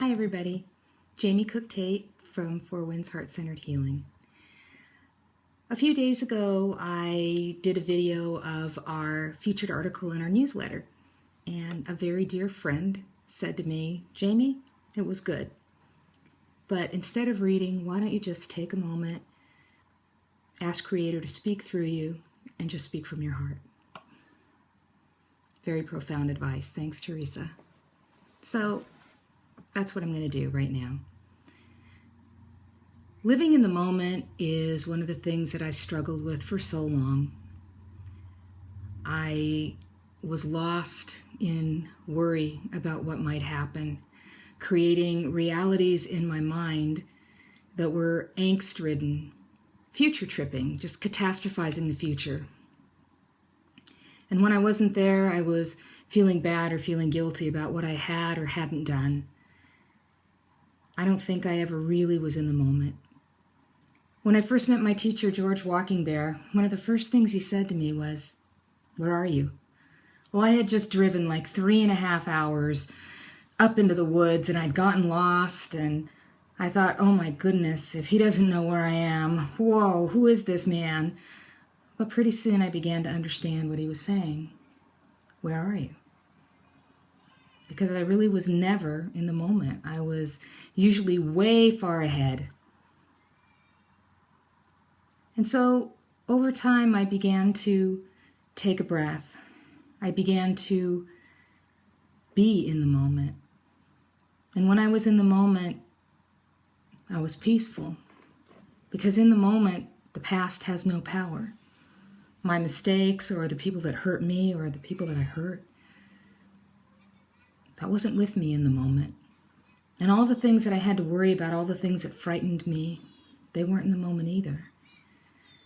Hi everybody, Jamie Cook-Tate from Four Winds Heart-Centered Healing. A few days ago I did a video of our featured article in our newsletter, and a very dear friend said to me, Jamie, it was good, but instead of reading, why don't you just take a moment, ask Creator to speak through you, and just speak from your heart. Very profound advice. Thanks, Teresa. So that's what I'm going to do right now. Living in the moment is one of the things that I struggled with for so long. I was lost in worry about what might happen, creating realities in my mind that were angst-ridden, future tripping, just catastrophizing the future. And when I wasn't there, I was feeling bad or feeling guilty about what I had or hadn't done. I don't think I ever really was in the moment. When I first met my teacher, George Walking Bear, one of the first things he said to me was, "Where are you?" Well, I had just driven like 3.5 hours up into the woods, and I'd gotten lost, and I thought, oh my goodness, if he doesn't know where I am, whoa, who is this man? But pretty soon I began to understand what he was saying. Where are you? Because I really was never in the moment. I was usually way far ahead. And so over time, I began to take a breath. I began to be in the moment. And when I was in the moment, I was peaceful. Because in the moment, the past has no power. My mistakes or the people that hurt me or the people that I hurt, that wasn't with me in the moment. And all the things that I had to worry about, all the things that frightened me, they weren't in the moment either.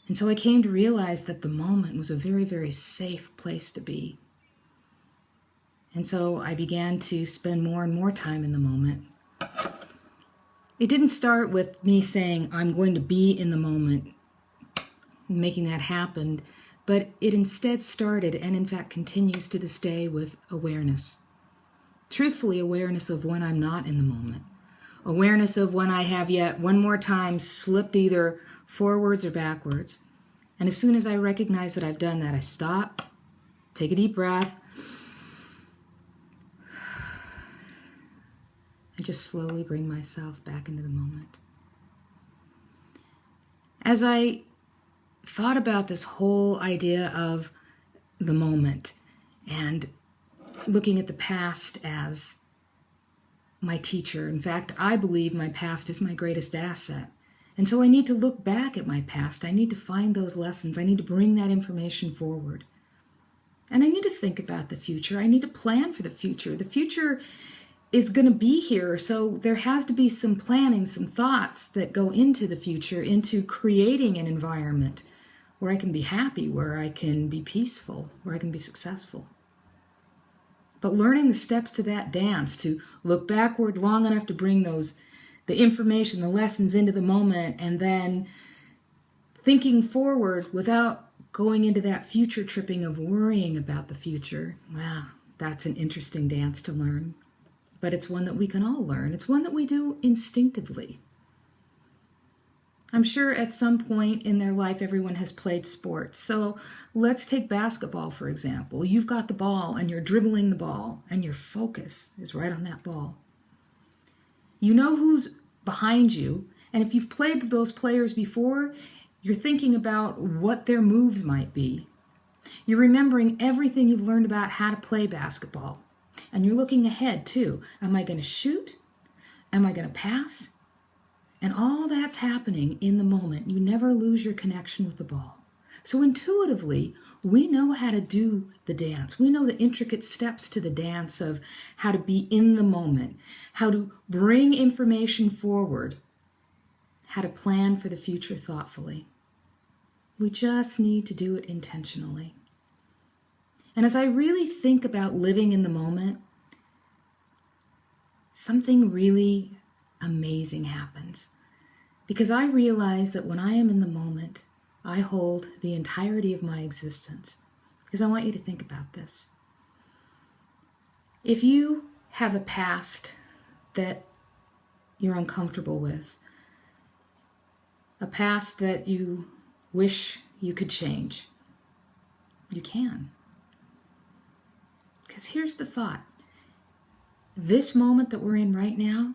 And so I came to realize that the moment was a very, very safe place to be. And so I began to spend more and more time in the moment. It didn't start with me saying, I'm going to be in the moment, making that happen, but it instead started, and in fact continues to this day, with awareness. Truthfully, awareness of when I'm not in the moment. Awareness of when I have yet one more time slipped either forwards or backwards. And as soon as I recognize that I've done that, I stop, take a deep breath, and just slowly bring myself back into the moment. As I thought about this whole idea of the moment and looking at the past as my teacher. In fact, I believe my past is my greatest asset. And so I need to look back at my past. I need to find those lessons. I need to bring that information forward. And I need to think about the future. I need to plan for the future. The future is going to be here, so there has to be some planning, some thoughts that go into the future, into creating an environment where I can be happy, where I can be peaceful, where I can be successful. But learning the steps to that dance, to look backward long enough to bring the information, the lessons into the moment, and then thinking forward without going into that future tripping of worrying about the future. Wow, that's an interesting dance to learn. But it's one that we can all learn. It's one that we do instinctively. I'm sure at some point in their life everyone has played sports. So let's take basketball, for example. You've got the ball and you're dribbling the ball and your focus is right on that ball. You know who's behind you, and if you've played those players before, you're thinking about what their moves might be. You're remembering everything you've learned about how to play basketball. And you're looking ahead too. Am I going to shoot? Am I going to pass? And all that's happening in the moment. You never lose your connection with the ball. So intuitively, we know how to do the dance. We know the intricate steps to the dance of how to be in the moment, how to bring information forward, how to plan for the future thoughtfully. We just need to do it intentionally. And as I really think about living in the moment, something really amazing happens. Because I realize that when I am in the moment, I hold the entirety of my existence. Because I want you to think about this. If you have a past that you're uncomfortable with, a past that you wish you could change. You can. Because here's the thought. This moment that we're in right now,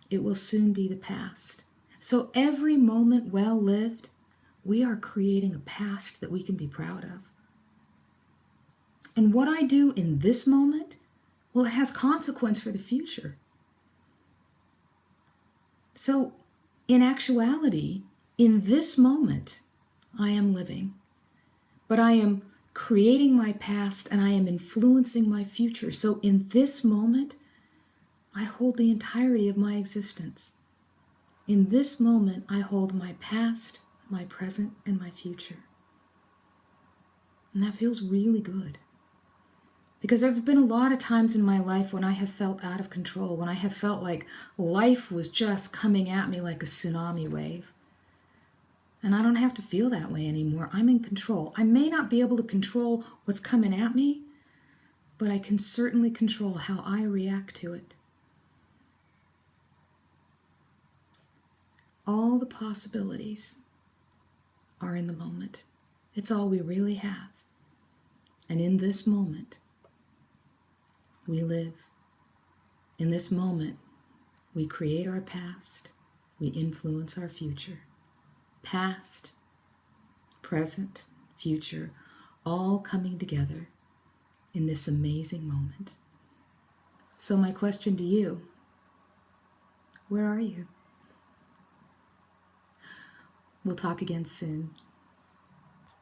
it will soon be the past. So every moment well lived, we are creating a past that we can be proud of. And what I do in this moment, well, it has consequence for the future. So in actuality, in this moment, I am living, but I am creating my past and I am influencing my future. So in this moment, I hold the entirety of my existence. In this moment, I hold my past, my present, and my future. And that feels really good. Because there have been a lot of times in my life when I have felt out of control, when I have felt like life was just coming at me like a tsunami wave. And I don't have to feel that way anymore. I'm in control. I may not be able to control what's coming at me, but I can certainly control how I react to it. All the possibilities are in the moment. It's all we really have. And in this moment, we live. In this moment, we create our past, we influence our future. Past, present, future, all coming together in this amazing moment. So my question to you, where are you? We'll talk again soon.